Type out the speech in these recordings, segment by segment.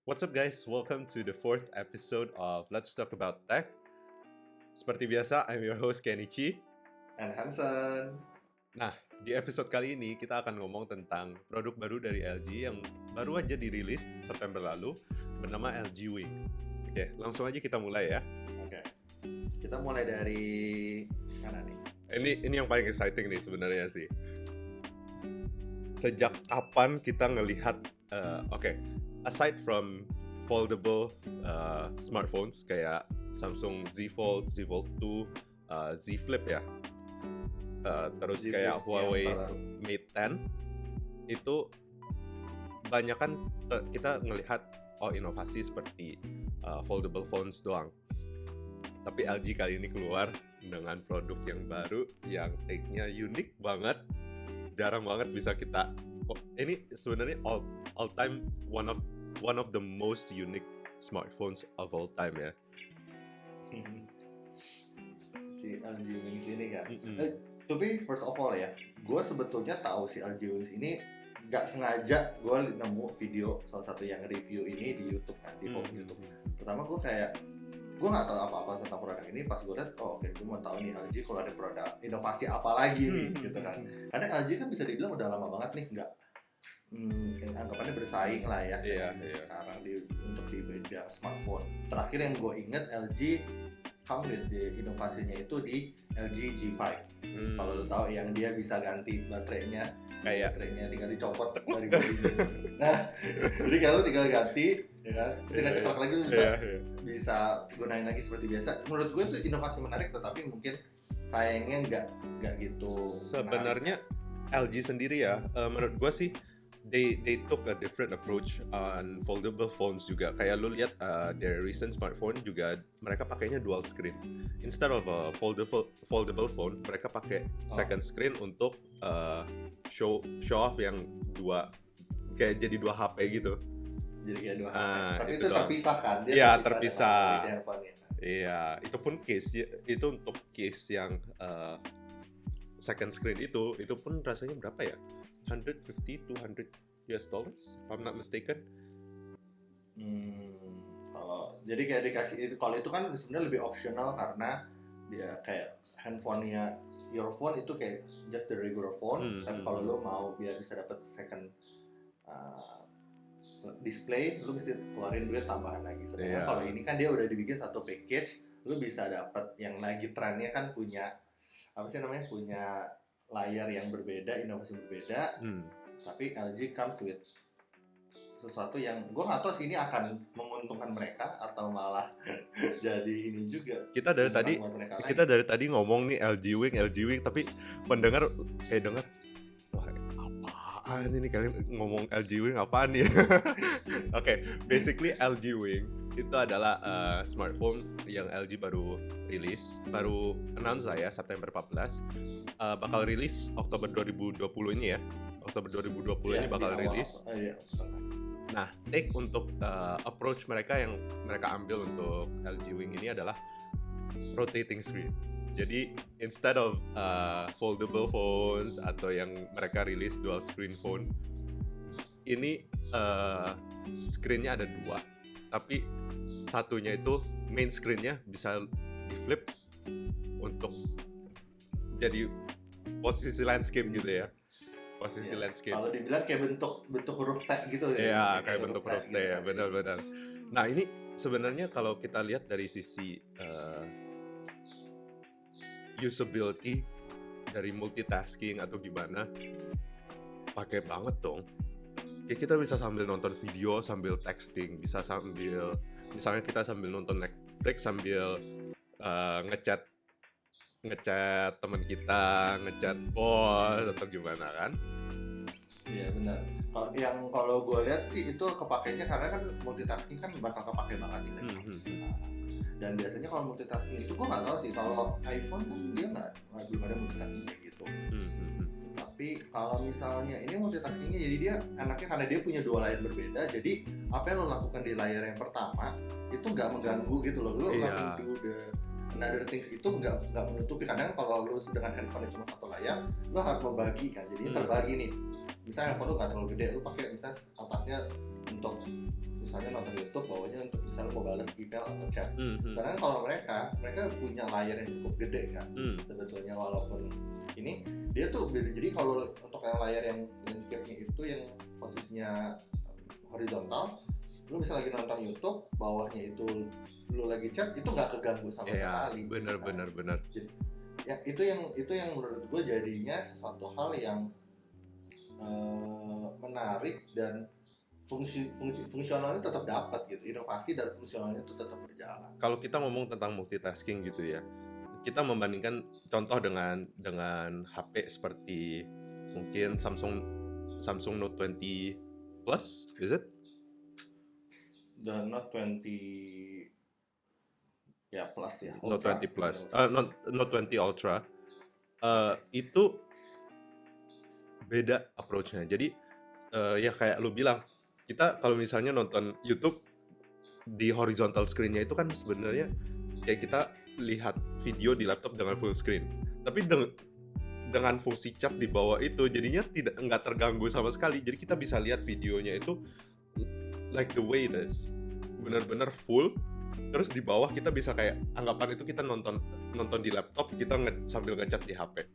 What's up guys? Welcome to the fourth episode of Let's Talk About Tech. Seperti biasa, I'm your host Kenichi. And Hansen. Nah, di episode kali ini kita akan ngomong tentang produk baru dari LG yang baru aja dirilis September lalu bernama LG Wing. Oke, langsung aja kita mulai ya. Oke. Kita mulai dari mana nih? Ini yang paling exciting nih sebenarnya sih. Sejak kapan kita ngelihat aside from foldable smartphones kayak Samsung Z Fold, Z Fold 2, Z Flip ya, terus Z kayak Flip Huawei yang Mate 10 itu banyak kan kita ngelihat inovasi seperti foldable phones doang. Tapi LG kali ini keluar dengan produk yang baru yang take-nya unik banget, jarang banget bisa kita. Ini sebenarnya all time one of the most unique smartphones of all time ya. Si LG Wings ini kan. To be first of all ya, gue sebetulnya tahu si LG Wings ini nggak sengaja gue nemu video salah satu yang review ini di YouTube kan, di YouTube. Pertama gue nggak tahu apa-apa tentang produk ini, pas gue lihat gue mau tahu nih LG kalau ada produk inovasi apa lagi nih gitu kan. Karena LG kan bisa dibilang udah lama banget nih nggak anggapannya bersaing lah ya. Sekarang untuk di bidang smartphone. Terakhir yang gue inget LG come with di inovasinya itu di LG G5. Kalau lo tahu yang dia bisa ganti baterainya tinggal dicopot dari bodinya. Nah, jadi kalau tinggal ganti, ya kan, tinggal ceklek lagi lu bisa gunain lagi seperti biasa. Menurut gue itu inovasi menarik, tetapi mungkin sayangnya nggak gitu. Sebenarnya LG sendiri ya, menurut gue sih they took a different approach on foldable phones juga. Kayak lu lihat their recent smartphone juga mereka pakainya dual screen. Instead of a foldable phone, mereka pakai second screen untuk show off yang jadi dua HP gitu. Jadi kayak dua HP. Tapi itu doang. terpisah kan? Iya, terpisah. Kan? Iya, itu pun itu untuk case yang second screen itu pun rasanya berapa ya? 150 $200 if I'm not mistaken. Jadi kayak dikasih itu, kalau itu kan sebenarnya lebih optional karena dia kayak handphonenya, your phone itu kayak just the regular phone. Tapi kalau lo mau biar bisa dapat second display, lo mesti keluarin duit tambahan lagi. Sedangkan kalau ini kan dia udah dibikin satu package, lo bisa dapat yang lagi trennya kan punya punya layar yang berbeda, inovasi berbeda. Tapi LG comes with sesuatu yang gue nggak tahu sih ini akan menguntungkan mereka atau malah jadi ini juga. Kita dari tadi ngomong nih LG Wing, tapi pendengar dengar, wah apaan ini kalian ngomong LG Wing apaan nih? Oke, basically LG Wing itu adalah smartphone yang LG baru announce lah ya, September 14. Bakal rilis Oktober 2020 ini ya. Oktober 2020 ini bakal rilis. Nah, take untuk approach mereka yang mereka ambil untuk LG Wing ini adalah rotating screen. Jadi instead of foldable phones atau yang mereka rilis dual screen phone, ini screennya ada dua, tapi satunya itu main screennya bisa di flip untuk jadi posisi landscape gitu ya. Landscape. Kalau dibilang kayak bentuk huruf T gitu ya. Iya, kayak bentuk huruf T ya, benar-benar. Nah, ini sebenarnya kalau kita lihat dari sisi usability dari multitasking atau gimana, pakai banget dong. Kayak kita bisa sambil nonton video, sambil texting, bisa sambil misalnya kita sambil nonton Netflix sambil ngechat teman kita, ngechat bos atau gimana kan? Iya benar. Kalau gue lihat sih itu kepakainya karena kan multitasking kan bakal kepake banget di teknologi sekarang. Dan biasanya kalau multitasking itu gue nggak tahu sih, kalau iPhone kan dia belum ada multitasking kayak gitu. Tapi kalau misalnya ini multitaskingnya, jadi dia enaknya karena dia punya dua layar berbeda. Jadi apa yang lo lakukan di layar yang pertama itu nggak mengganggu gitu loh. Lo lakukan another things itu nggak menutupi. Kadang kalau lo dengan handphone cuma satu layar, lo harus membagi kan. Jadi terbagi nih. Misalnya handphone lo nggak terlalu gede, lo pakai misalnya atasnya untuk misalnya nonton misalnya mau balas email atau chat. Mhm. Sedangkan kalau mereka punya layar yang cukup gede kan. Sebetulnya walaupun ini dia tuh jadi kalau untuk yang layar yang landscape-nya itu yang posisinya horizontal, lu bisa lagi nonton YouTube, bawahnya itu lu lagi chat, itu nggak keganggu sama sekali. Bener. Jadi, ya itu yang menurut gue jadinya sesuatu hal yang menarik dan fungsionalnya tetap dapat gitu, inovasi dan fungsionalnya itu tetap berjalan. Kalau kita ngomong tentang multitasking gitu ya, kita membandingkan contoh dengan HP seperti mungkin Samsung Note 20 Plus, is it? The Note 20 ya Plus ya. Note Ultra. 20 Plus, Note 20 Ultra, itu beda approach-nya. Jadi ya kayak lu bilang, kita kalau misalnya nonton YouTube di horizontal screen-nya itu kan sebenarnya kayak kita lihat video di laptop dengan full screen. Tapi dengan fungsi chat di bawah itu jadinya nggak terganggu sama sekali. Jadi kita bisa lihat videonya itu like the way it is, benar-benar full. Terus di bawah kita bisa kayak anggapan itu kita nonton di laptop, kita sambil ngechat di HP.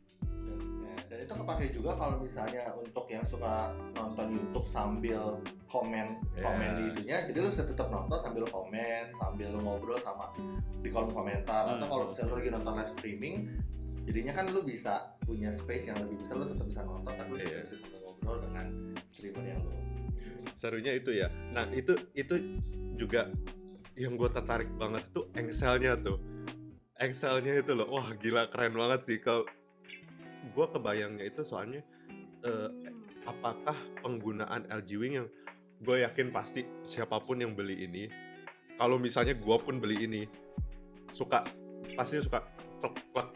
Dan itu kepake juga kalau misalnya untuk yang suka nonton YouTube sambil komen di itunya, jadi lu bisa tetap nonton sambil komen, sambil ngobrol sama di kolom komentar. Atau kalau misalnya lu lagi nonton live streaming, jadinya kan lu bisa punya space yang lebih besar, lu tetap bisa nonton tapi lu tetap bisa sambil ngobrol dengan streamer yang lu. Serunya itu ya. Nah itu juga yang gue tertarik banget itu Excel-nya itu loh. Wah gila, keren banget sih. Kalau gue kebayangnya itu soalnya apakah penggunaan LG Wing yang gue yakin pasti siapapun yang beli ini, kalau misalnya gue pun beli ini, pasti suka klek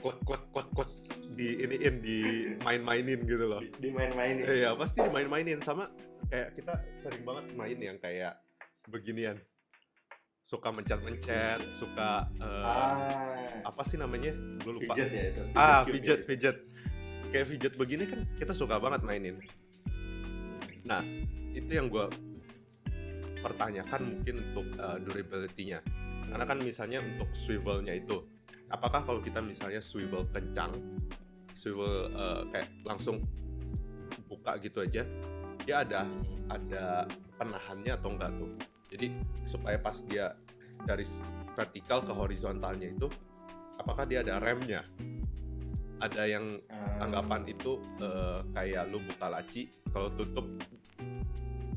dimainin gitu loh. Dimain-mainin. Iya pasti dimain-mainin, sama kayak kita sering banget main yang kayak beginian. Suka mencet, suka apa sih namanya? Gue lupa. Fidget ya itu. Fidget. Kayak fidget begini kan kita suka banget mainin. Nah, itu yang gue pertanyakan mungkin untuk durability-nya. Karena kan misalnya untuk swivel-nya itu, apakah kalau kita misalnya swivel kencang, kayak langsung buka gitu aja, dia ada penahannya atau enggak tuh? Jadi supaya pas dia dari vertikal ke horizontalnya itu, apakah dia ada remnya? Ada yang anggapan itu kayak lu buka laci, kalau tutup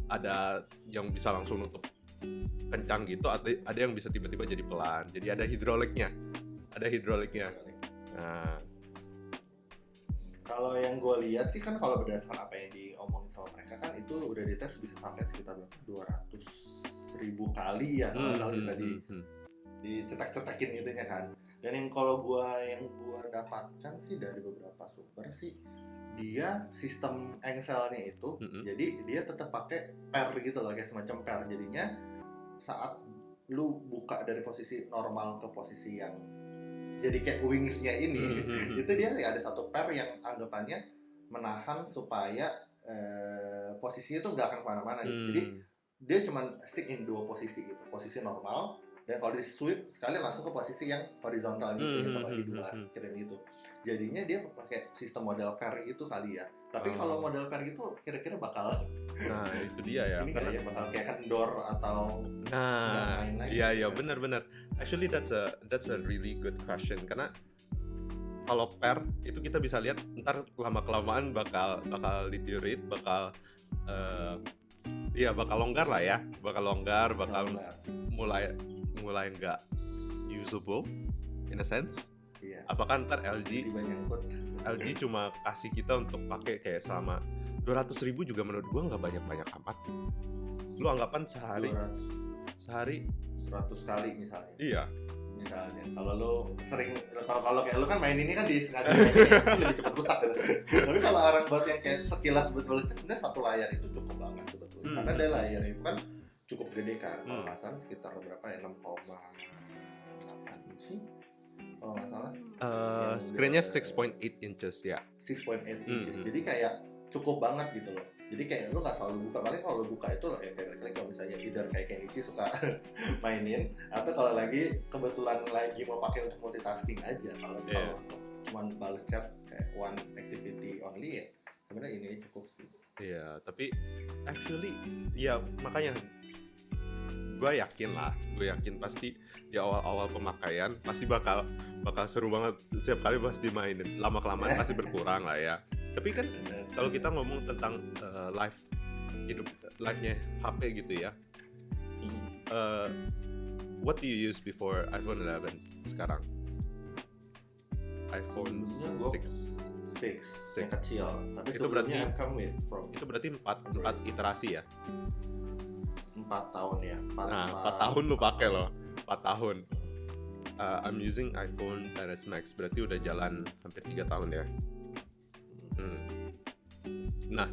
ada yang bisa langsung nutup kencang gitu, ada yang bisa tiba-tiba jadi pelan. Jadi ada hidroliknya. Nah, kalau yang gue lihat sih kan, kalau berdasarkan apa yang diomongin sama mereka kan, itu udah dites bisa sampai sekitar 200.000 kali ya kalau bisa dicetak-cetakin itunya kan. Dan yang kalau gua dapatkan sih dari beberapa sumber sih, dia sistem Excel-nya itu jadi dia tetap pakai pair gitu loh, kayak semacam pair. Jadinya saat lu buka dari posisi normal ke posisi yang jadi kayak wings-nya ini itu dia ada satu pair yang anggapannya menahan supaya posisinya tuh nggak akan kemana-mana gitu. Jadi dia cuma stick in dua posisi gitu, posisi normal, dan kalau di sweep sekali langsung ke posisi yang horizontal gitu, yang terbagi dua screen gitu. Jadinya dia pakai sistem model pair itu kali ya. Tapi kalau model pair itu kira-kira bakal itu dia ya. Ini karena bakal kayak kendor atau iya benar. Actually that's a really good question, karena kalau pair itu kita bisa lihat ntar lama-kelamaan bakal deteriorate, bakal longgar lah ya, bakal mulai nggak usable in a sense. Iya. Apakah ntar LG cuma kasih kita untuk pakai kayak selama 200.000 juga menurut gua nggak banyak amat. Lu anggapan sehari 100 kali misalnya. Iya. Misalnya kalau lu sering, kalau kayak lu kan main ini kan di sengaja itu lebih cepat rusak gitu. Tapi kalau orang buat yang kayak sekilas sebetulnya sebenarnya satu layar itu cukup banget sebetulnya. Karena ada layar itu kan cukup gede kan. Kalau nggak salah sekitar berapa ya, 6,8 inci kalau nggak salah. Screen-nya 6.8 inches ya. 6.8 inches. Jadi kayak cukup banget gitu loh. Jadi kayak lu nggak selalu buka, paling kalau lu buka itu ya kayak kalau misalnya either kayak Kenichi suka mainin, atau kalau lagi kebetulan lagi mau pakai untuk multitasking aja. Kalau untuk cuma balas chat kayak one activity only ya sebenarnya ini cukup sih. Iya, tapi actually ya makanya gue yakin pasti di awal-awal pemakaian pasti bakal seru banget, setiap kali pas dimainin, lama-kelamaan pasti berkurang lah ya. Tapi kan kalau kita ngomong tentang live-nya HP gitu ya, what do you use before iPhone 11 sekarang? iPhone 6 yang kecil, tapi itu berarti itu berarti 4 iterasi ya? 4 tahun ya. 4 tahun lu pakai loh, 4 tahun. I'm using iPhone XS Max, berarti udah jalan hampir 3 tahun ya. Nah,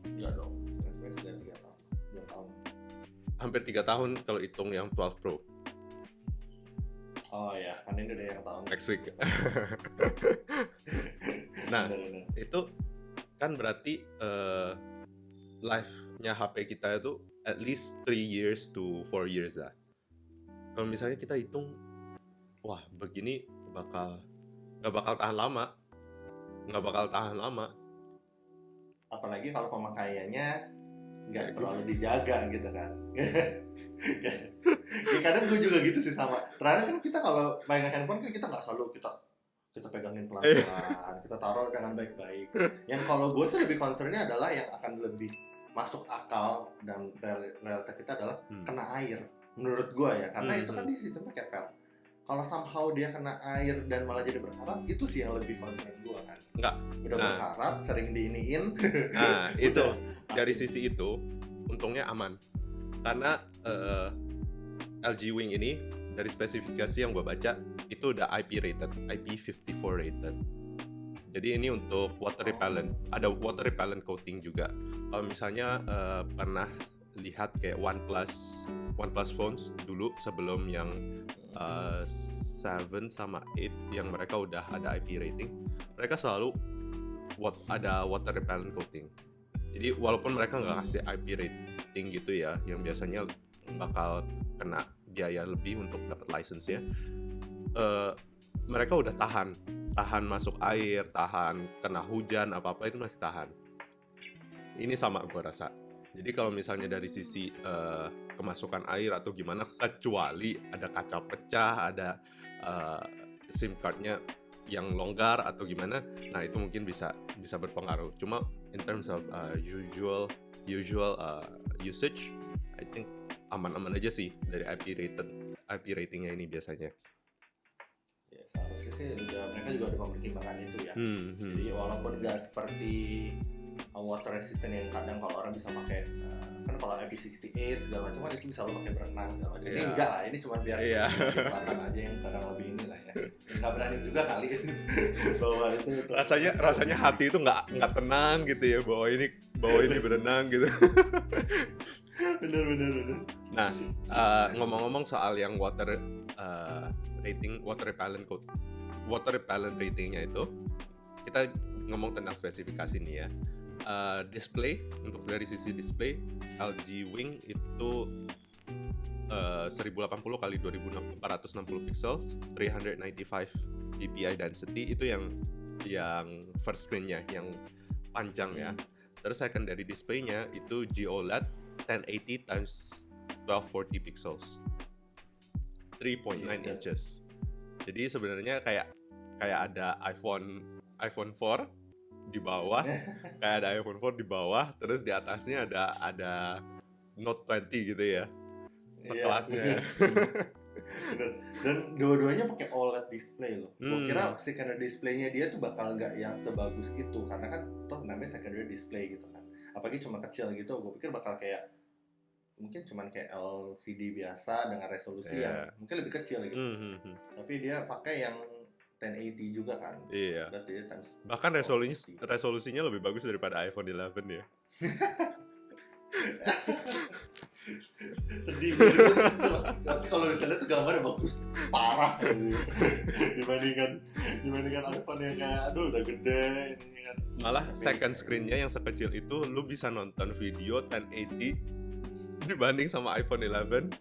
enggak dong, XS udah 3 tahun, 2 tahun. Hampir 3 tahun kalau hitung yang 12 Pro. Oh ya, kan ini udah yang tahun next week. Nah, itu kan berarti life-nya HP kita itu at least 3 years to 4 years lah. Kalau misalnya kita hitung, wah begini nggak bakal tahan lama. Apalagi kalau pemakaiannya nggak terlalu dijaga gitu kan. Ya kadang gue juga gitu sih sama. Ternyata kan kita kalau pegang handphone kan kita nggak selalu kita pegangin pelan-pelan, kita taruh dengan baik-baik. Yang kalau gue sih lebih concernnya adalah yang akan lebih masuk akal dan realita kita adalah kena air. Menurut gue ya, karena itu kan di sistemnya kepel. Kalau somehow dia kena air dan malah jadi berkarat, itu sih yang lebih concern gue kan. Enggak. Udah berkarat, sering diiniin. Nah, itu dari sisi itu untungnya aman. Karena LG Wing ini dari spesifikasi yang gue baca itu udah IP54 rated. Jadi ini untuk water repellent, ada water repellent coating juga. Kalau misalnya pernah lihat kayak OnePlus phones dulu sebelum yang 7 sama 8 yang mereka udah ada IP rating, mereka selalu ada water repellent coating. Jadi walaupun mereka nggak ngasih IP rating gitu ya, yang biasanya bakal kena biaya lebih untuk dapat license-nya, mereka udah tahan masuk air, tahan kena hujan, apa-apa itu masih tahan. Ini sama gue rasa. Jadi kalau misalnya dari sisi kemasukan air atau gimana, kecuali ada kaca pecah, ada SIM card-nya yang longgar atau gimana, nah itu mungkin bisa berpengaruh. Cuma in terms of usual usage, I think aman-aman aja sih dari IP ratingnya ini biasanya. Ya seharusnya sih mereka juga udah mempertimbangkan itu ya. Jadi walaupun nggak seperti water resistant yang kadang kalau orang bisa pakai kan kalau IP68 segala macam kan itu bisa lo pakai berenang segala macam. Ini enggak lah, ini cuma biar kelihatan aja yang kadang lebih ini lah ya. Nggak berani juga kali bawa itu. Rasanya hati itu nggak tenang gitu ya, bawa ini berenang gitu. Bener. Nah, ngomong-ngomong soal yang water repellent ratingnya itu, kita ngomong tentang spesifikasi nih ya. Display, untuk dari sisi display, LG Wing itu 1080 x 2460 pixel, 395 dpi density, itu yang first screen-nya, yang panjang ya. Terus secondary display-nya itu GOLED 1080 x 1240 pixels, 3.9 inches. Jadi sebenarnya kayak ada iPhone 4 di bawah, kayak ada iPhone 4 di bawah, terus di atasnya ada Note 20 gitu ya, sekelasnya. Dan dua-duanya pakai OLED display loh. Gue kira secondary display-nya dia tuh bakal nggak yang sebagus itu, karena kan toh namanya secondary display gitu kan. Apalagi cuma kecil gitu, gue pikir bakal kayak mungkin cuman kayak LCD biasa dengan resolusi yang mungkin lebih kecil gitu. Tapi dia pakai yang 1080 juga kan. Iya. Berarti bahkan resolusinya lebih bagus daripada iPhone 11 ya. Sedih. Pasti kalau misalnya tuh gambarnya bagus parah dibanding dibandingkan iPhone yang kayak aduh udah gede ini kan. Malah second screen-nya yang sekecil itu lu bisa nonton video 1080 dibanding sama iPhone 11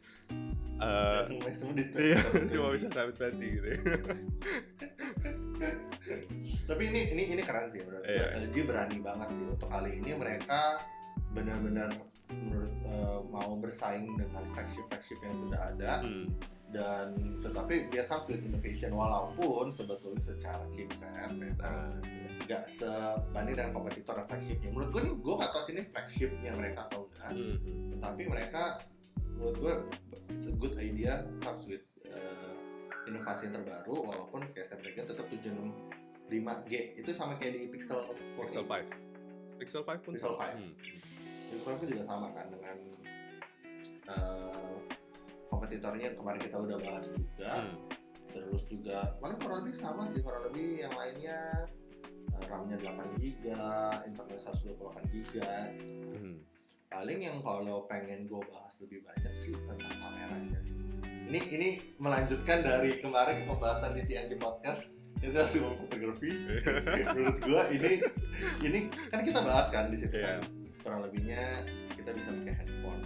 Maximum di iya, cuma bisa 720 gitu. Tapi ini keren sih menurut gue. LG berani banget sih untuk kali ini, mereka benar-benar menurut mau bersaing dengan flagship yang sudah ada. Dan tetapi biarkan field innovation, walaupun sebetulnya secara chipset memang nggak sebanding dengan kompetitor flagshipnya. Menurut gue nggak tahu sih ini flagshipnya mereka atau enggak, tetapi mereka menurut gue it's a good idea comes with inovasi yang terbaru, walaupun kayak Snapdragon tetap 765G itu sama kayak di Pixel 4. Pixel 5 pun Pixel 5 pun juga sama kan dengan kompetitornya yang kemarin kita udah bahas juga. Terus juga paling kurang lebih sama sih, kurang lebih yang lainnya RAM-nya 8GB, internet 128GB gitu kan. Paling yang kalau pengen gue bahas lebih banyak sih tentang kameranya sih. Ini melanjutkan dari kemarin pembahasan di TNT Podcast itu hasil fotografi. Menurut gue ini kan kita bahas kan di situ kan, kurang lebihnya kita bisa pakai handphone.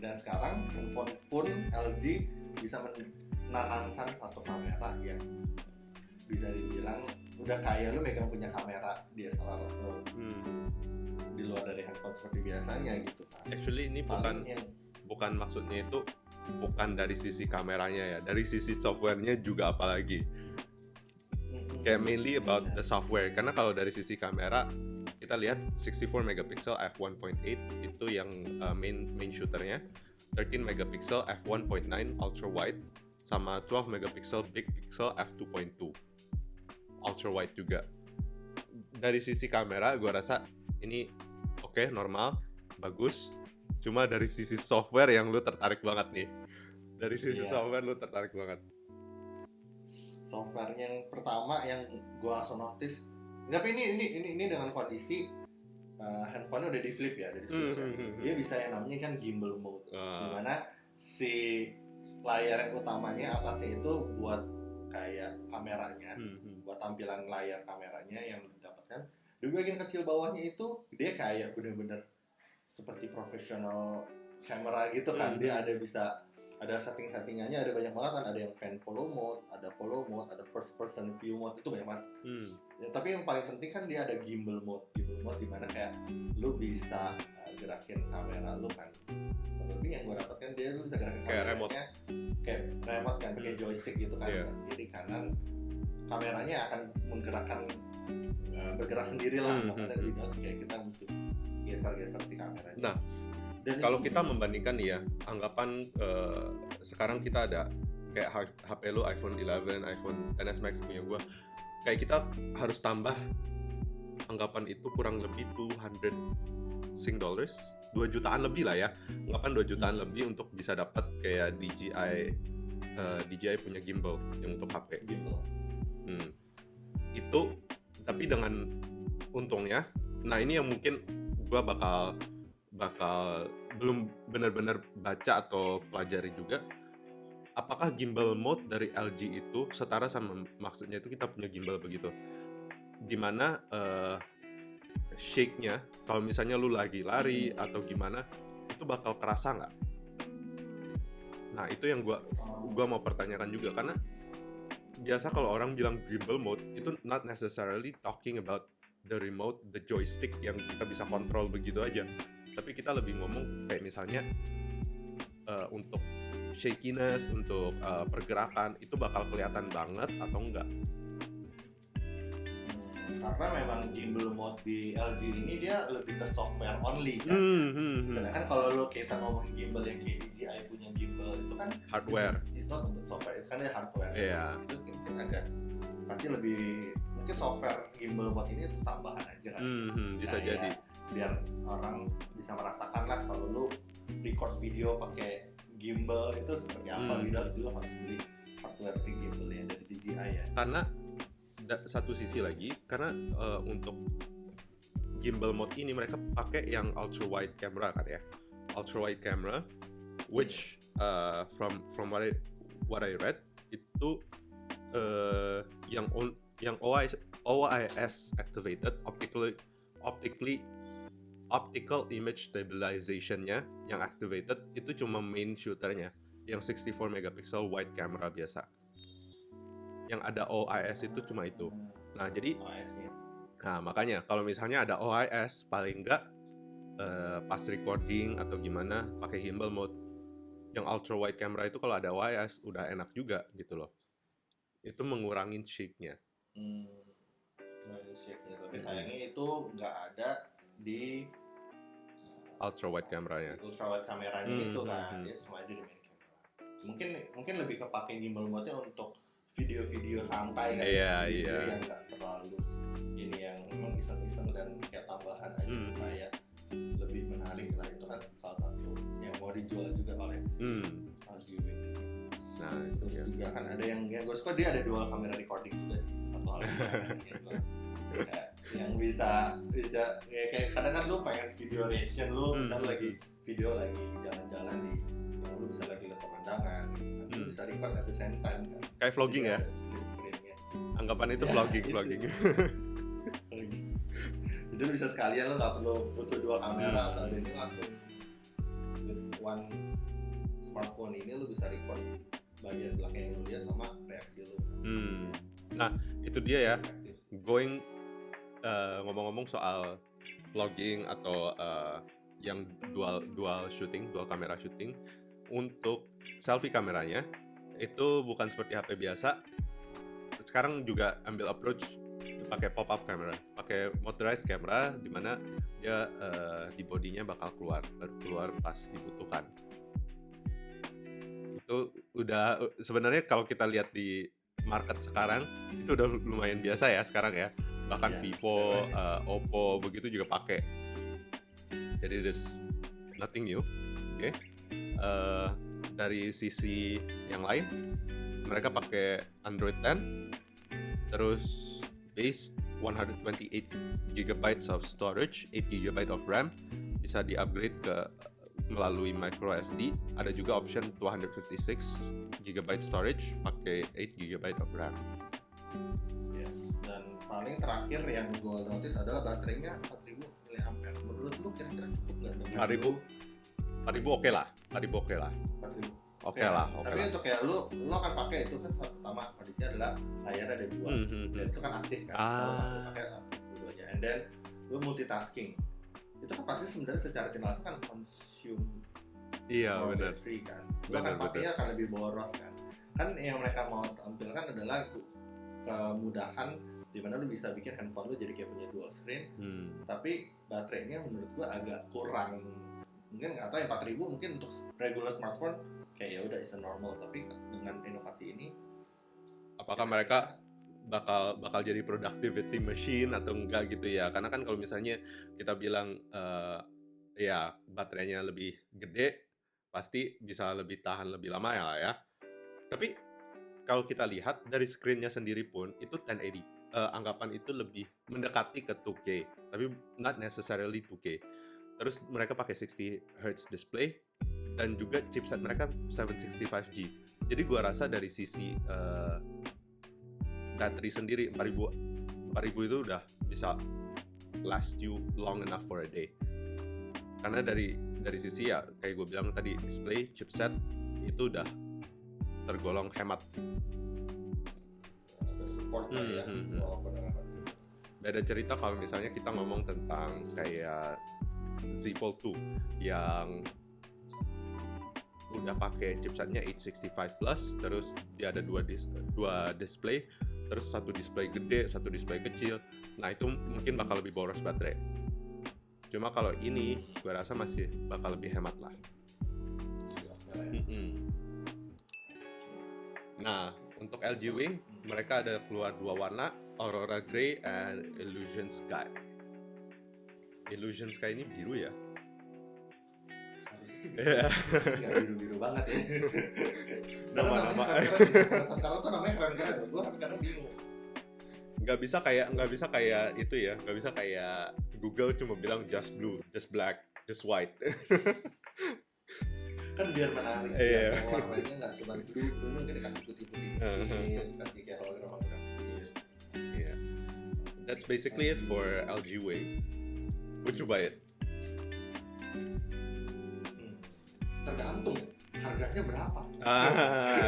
Dan sekarang handphone pun LG bisa menanamkan satu kamera yang bisa dibilang udah kayak lu megang punya kamera DSLR atau di luar dari handphone seperti biasanya gitu kan. Actually ini bukan maksudnya itu bukan dari sisi kameranya ya, dari sisi softwarenya juga apalagi. Kayak mainly about the software, karena kalau dari sisi kamera kita lihat 64 megapixel f1.8 itu yang main shooternya, 13 megapixel f1.9 ultra wide, sama 12 megapixel big pixel f2.2 ultra wide juga. Dari sisi kamera gue rasa ini oke, normal, bagus. Cuma dari sisi software yang lu tertarik banget nih. Dari sisi software lu tertarik banget. Software yang pertama yang gue langsung notice, tapi ini dengan kondisi handphonenya udah di flip ya, udah di switch. Dia bisa yang namanya kan gimbal mode, dimana si layar yang utamanya atasnya itu buat kayak kameranya, buat tampilan layar kameranya yang didapatkan. Di bagian kecil bawahnya itu dia kayak bener-bener seperti profesional kamera gitu kan. Dia ada setting-settingannya, ada banyak banget kan, ada yang pan follow mode, ada follow mode, ada first person view mode, itu banyak banget. Ya, tapi yang paling penting kan dia ada gimbal mode dimana kayak lu bisa gerakin kamera lu kan. Lebih yang gue dapatkan dia lu bisa gerakin kameranya kayak remote kan, pakai joystick gitu kan. Kiri kanan kameranya akan bergerak sendiri lah, makanya tidak kayak kita mesti geser si kameranya. Nah, dan kalau kita membandingkan nih ya, anggapan sekarang kita ada kayak HP lu iPhone 11, iPhone XS Max punya gua, kayak kita harus tambah anggapan itu kurang lebih $200, 2 jutaan lebih lah ya, anggapan 2 jutaan lebih untuk bisa dapat kayak DJI punya gimbal yang untuk HP. Itu tapi dengan untungnya, nah ini yang mungkin gua bakal belum benar-benar baca atau pelajari juga, apakah gimbal mode dari LG itu setara sama maksudnya itu kita punya gimbal begitu, dimana shake-nya kalau misalnya lu lagi lari atau gimana itu bakal kerasa nggak? Nah itu yang gua mau pertanyakan juga, karena biasa kalau orang bilang gimbal mode itu not necessarily talking about the remote, the joystick yang kita bisa kontrol begitu aja, tapi kita lebih ngomong kayak misalnya untuk shakiness, untuk pergerakan itu bakal kelihatan banget atau enggak? Karena memang gimbal mode di LG ini dia lebih ke software only kan. Sedangkan kalau kita ngomongin gimbal yang kayak DJI punya gimbal itu kan hardware. It's not about software, itu kan dia hardware. Itu mungkin agak pasti lebih mungkin software gimbal mode ini itu tambahan aja kan. Bisa jadi. Biar orang bisa merasakan lah kalau lu record video pakai gimbal itu seperti apa, bila dulu harus beli hardware si gimbal yang dari DJI ya. Karena satu sisi lagi, karena untuk gimbal mode ini mereka pakai yang ultra wide camera kan ya, ultra wide camera, which from what I read itu yang OIS activated optical image stabilization-nya yang activated itu cuma main shooter-nya yang 64 megapixel wide camera biasa. Yang ada OIS itu cuma itu. Nah, jadi OIS-nya. Nah, makanya kalau misalnya ada OIS paling enggak pas recording atau gimana pakai gimbal mode. Yang ultra wide camera itu kalau ada OIS udah enak juga gitu loh. Itu mengurangin shake-nya. Shake-nya. Tapi sayangnya itu nggak ada di ultra wide kameranya. Ultra wide kameranya itu kan, dia cuma ada di main kamera. Mungkin lebih kepake gimbal mode-nya untuk video-video santai kan, video yang nggak terlalu ini yang memang iseng-iseng dan kayak tambahan aja supaya lebih menarik lah. Itu kan salah satu yang mau dijual juga oleh LG Wings. Nah, terus juga kan ada yang gue suka, dia ada dual kamera recording juga sih, itu satu hal yang bisa ya, kayak kadang kan lu pengen video reaction lu, misalnya lagi video lagi jalan-jalan di yang lu bisa lagi lihat pemandangan gitu kan, lu bisa record at the same time kan, kayak vlogging ya, anggapan itu vlogging. Jadi lu bisa sekalian, lu nggak perlu butuh dua kamera atau ini, langsung with one smartphone ini lu bisa record bagian belakang yang lu lihat sama reaksi lu. Nah itu dia ya, ngomong-ngomong soal vlogging atau yang dual shooting, dual kamera shooting. Untuk selfie kameranya itu bukan seperti HP biasa. Sekarang juga ambil approach pakai pop-up camera, pakai motorized camera, di mana dia di bodinya bakal keluar pas dibutuhkan. Itu udah sebenarnya kalau kita lihat di market sekarang itu udah lumayan biasa ya sekarang ya. Bahkan Vivo, Oppo begitu juga pakai. Jadi there's nothing new. Oke. Dari sisi yang lain, mereka pakai Android 10, terus base 128 GB of storage, 8 GB of RAM, bisa di-upgrade melalui micro SD. Ada juga option 256 GB storage pakai 8 GB of RAM. Yes, dan paling terakhir yang gue notice adalah baterainya 4000 mAh. Menurut lu kira-kira cukup nggak dengan 4000 oke lah. 4000 Oke lah. Tapi untuk kayak lu akan pakai itu kan, pertama kondisinya adalah layar ada dua, dan itu kan aktif kan, kalau pakai dua-duanya, and then lu multitasking, itu kan pasti sebenarnya secara tidak langsung kan consume battery kan, lu akan pakainya akan lebih boros kan yang mereka mau tampilkan adalah kemudahan dimana lu bisa bikin handphone lu jadi kayak punya dual screen, tapi baterainya menurut gua agak kurang. Mungkin nggak tahu yang 4000 mungkin untuk regular smartphone kayak ya udah is normal, tapi dengan inovasi ini apakah mereka bakal jadi productivity machine atau enggak gitu ya? Karena kan kalau misalnya kita bilang ya baterainya lebih gede, pasti bisa lebih tahan lebih lama ya. Tapi kalau kita lihat dari screen-nya sendiri pun itu 1080, anggapan itu lebih mendekati ke 2K, tapi not necessarily 2K. Terus mereka pakai 60 Hz display dan juga chipset mereka 765G. Jadi gua rasa dari sisi battery sendiri 4000 itu udah bisa last you long enough for a day. Karena dari sisi ya kayak gue bilang tadi, display, chipset itu udah tergolong hemat. Ada support ya. Beda cerita kalau misalnya kita ngomong tentang kayak Z Fold 2 yang udah pakai chipsetnya 865 Plus, terus dia ada dua display, terus satu display gede, satu display kecil. Nah itu mungkin bakal lebih boros baterai. Cuma kalau ini gue rasa masih bakal lebih hemat lah. Nah untuk LG Wing mereka ada keluar dua warna, Aurora Grey and Illusion Sky. Illusion Sky ini biru ya? Harusnya sih nggak biru-biru banget ya. Nama-nama sekarang tuh namanya keren-keren, gue kadang bingung. Nggak bisa kayak itu ya, nggak bisa kayak Google cuma bilang just blue, just black, just white. kan biar menarik Iya. ya, warnanya nggak cuma blue mungkin dikasih putih-putih dikit, kasih kayak hologram dikit. Yeah. That's basically it for LG Wing. Would you buy it? Tergantung harganya berapa.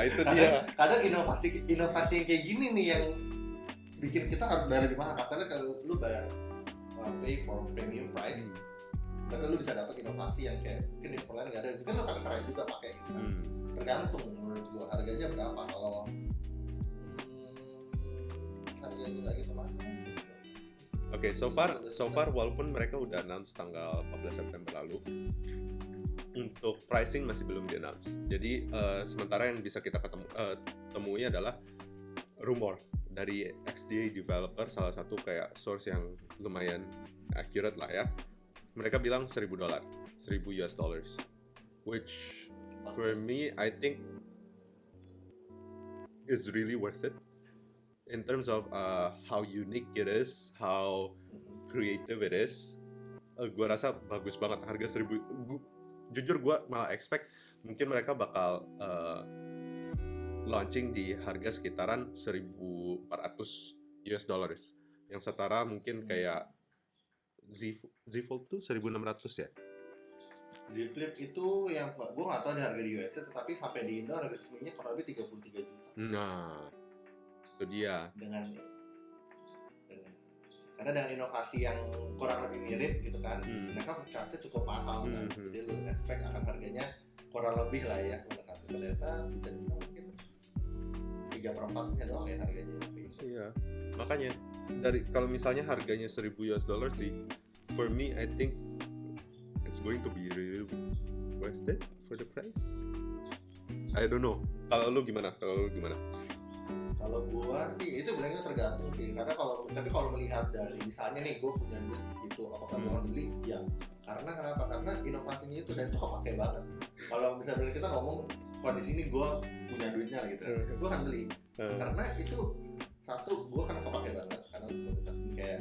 Itu dia. Kadang inovasi yang kayak gini nih yang bikin kita harus bayar lebih mahal. Kasarnya kalau lu bayar pay for premium price, tapi lu bisa dapat inovasi yang kayak mungkin di lain nggak ada, mungkin lu akan try juga pakai gitu kan. Tergantung menurut gua harganya berapa. Kalau harganya juga gitu mahal sih. Oke, so far walaupun mereka udah announce tanggal 14 September lalu, untuk pricing masih belum di-announce. Jadi sementara yang bisa kita temui adalah rumor dari XDA developer, salah satu kayak source yang lumayan accurate lah ya. Mereka bilang $1,000, $1,000, which for me I think is really worth it in terms of how unique it is, how creative it is. Gua rasa bagus banget, harga 1,000. Jujur gue malah expect mungkin mereka bakal launching di harga sekitaran $1,400, yang setara mungkin kayak Z Fold tuh 1,600 ya. Z Flip itu yang gue nggak tahu ada harga di US, tetapi sampai di Indo harga resminya kurang lebih 33 juta. Nah, itu dia. Karena dengan inovasi yang kurang lebih mirip gitu kan, mereka charge-nya cukup mahal kan. Jadi lu expect akan harganya kurang lebih lah ya, ternyata bisa dibilang mungkin 3/4-nya doang ya harganya. Iya, makanya dari kalau misalnya harganya $1,000 sih, for me I think it's going to be really worth it for the price. I don't know. Kalau lu gimana? Kalau gua sih itu bilangnya tergantung sih, karena kalau melihat dari misalnya nih gua punya duit segitu, apakah gua akan beli? Ya, karena kenapa? Karena inovasinya itu dan itu kepake banget. Kalau misalnya kita ngomong kondisi ini gua punya duitnya gitu, gua akan beli. Karena itu satu, gua kan kepake banget karena untuk komunitas kayak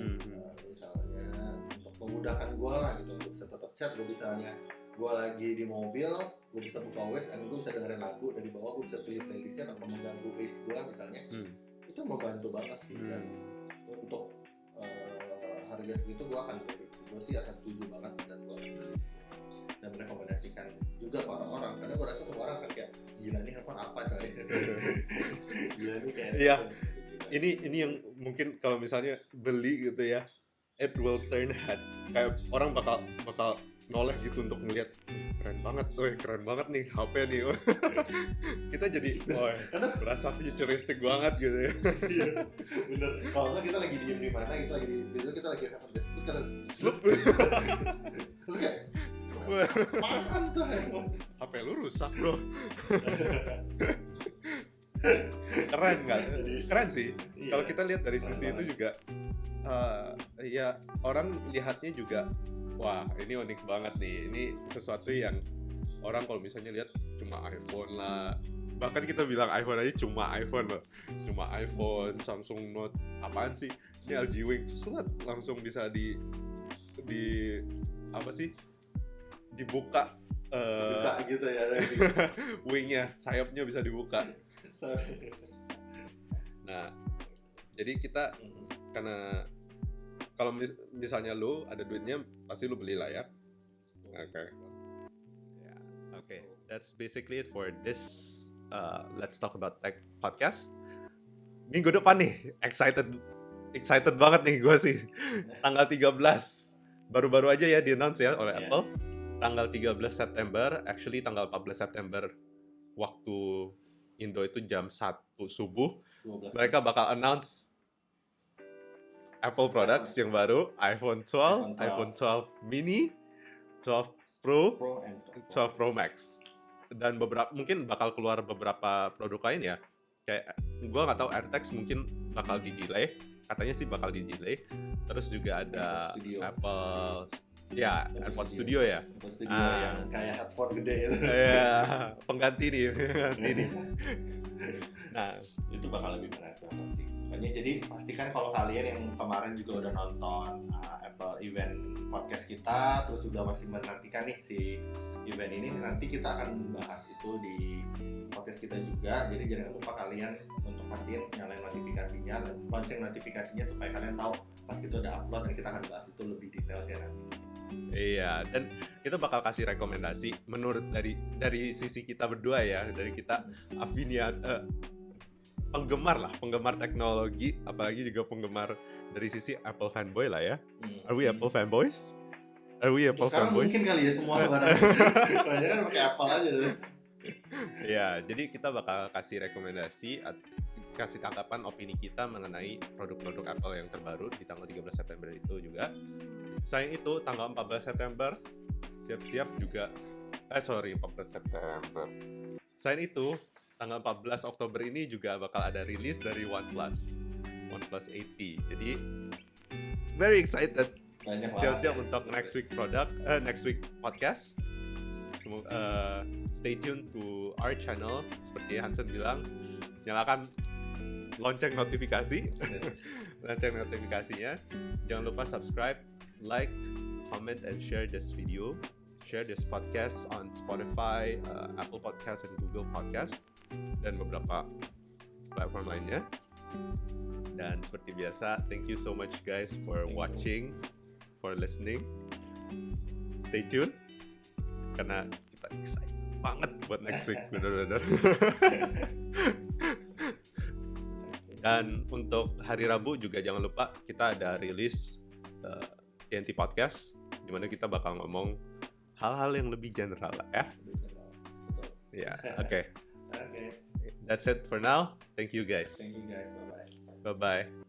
misalnya untuk memudahkan gua lah gitu, gua bisa tetap chat, gua misalnya gua lagi di mobil, gue bisa buka OS dan gue bisa dengerin lagu dari bawah, gue bisa pilih playlistnya tanpa mengganggu OS gue misalnya. Itu membantu banget sih. Dan untuk harga segitu gue akan beli. Gue sih akan setuju banget dan gue akan beli dan merekomendasikan juga ke orang-orang, karena gue rasa semua orang kan kayak gila nih handphone apa coy. Gila nih kayak iya. Ini yang mungkin kalau misalnya beli gitu ya, it will turn head. Kayak orang bakal noleh gitu untuk ngelihat keren banget nih HP nih. Kita jadi berasa futuristic banget gitu ya. Iya, bener. Kalau enggak kita lagi diem di mana, kita lagi di video, kita lagi handphone desk, kita slup. Terus kayak apaan tuh handphone? HP lu rusak bro. Keren nggak? Keren sih. Iya. Kalau kita lihat dari sisi itu juga, ya orang lihatnya juga, wah ini unik banget nih. Ini sesuatu yang orang kalau misalnya lihat cuma iPhone lah. Bahkan kita bilang iPhone aja cuma iPhone loh. Cuma iPhone, Samsung Note, apaan sih? Ini LG Wing, langsung bisa di apa sih? Dibuka. Buka gitu ya. Wingnya, sayapnya bisa dibuka. Nah, jadi kita karena kalau misalnya lu ada duitnya pasti lu beli lah ya. Okay, that's basically it for this Let's Talk About Tech podcast. Minggu depan nih, excited banget nih gue sih. Tanggal 13 baru-baru aja ya di-announce ya oleh Apple. Tanggal 13 September, actually tanggal 14 September waktu Indo itu jam 1 subuh. 12. Mereka bakal announce Apple products yang baru, iPhone 12, iPhone 12 mini, 12 Pro and 12 Pro Max. Dan mungkin bakal keluar beberapa produk lain ya. Kayak gue nggak tahu, AirTags mungkin bakal di-delay. Katanya sih bakal di-delay. Terus juga ada Apple Ya, AirPods Studio ya. AirPods Studio yang kayak headphone gede itu. Iya, pengganti nih. Nah, itu bakal lebih menarik banget sih. Makanya jadi pastikan kalau kalian yang kemarin juga udah nonton Apple event podcast kita, terus juga masih menantikan nih si event ini, nanti kita akan bahas itu di podcast kita juga. Jadi jangan lupa kalian untuk pastiin nyalain notifikasinya, lonceng notifikasinya supaya kalian tahu pas itu ada upload, dan kita akan bahas itu lebih detail ya nanti. iya, dan kita bakal kasih rekomendasi menurut dari sisi kita berdua ya, dari kita penggemar teknologi, apalagi juga penggemar dari sisi Apple fanboy lah ya. Are we Apple fanboys? Sekarang mungkin kali ya semua barang banyak kan pakai Apple aja deh. Ya, jadi kita bakal kasih rekomendasi, kasih tanggapan opini kita mengenai produk-produk Apple yang terbaru di tanggal 13 September itu juga. Selain itu, tanggal 14 September, siap-siap juga, 14 September. Selain itu, tanggal 14 Oktober ini juga bakal ada rilis dari OnePlus 80. Jadi, very excited. Siap-siap untuk next week podcast. Stay tuned to our channel. Seperti Hansen bilang, nyalakan lonceng notifikasi. Lonceng notifikasinya. Jangan lupa subscribe, like, comment, and share this video. Share this podcast on Spotify, Apple Podcast, and Google Podcast, dan beberapa platform lainnya. Dan seperti biasa, thank you so much guys for watching, for listening. Stay tuned, karena kita excited banget buat next week, bener-bener. Dan untuk hari Rabu juga jangan lupa kita ada rilis TNT Podcast, dimana kita bakal ngomong hal-hal yang lebih general lah ya. Ya, oke. That's it for now. Thank you guys. Bye-bye. Bye-bye.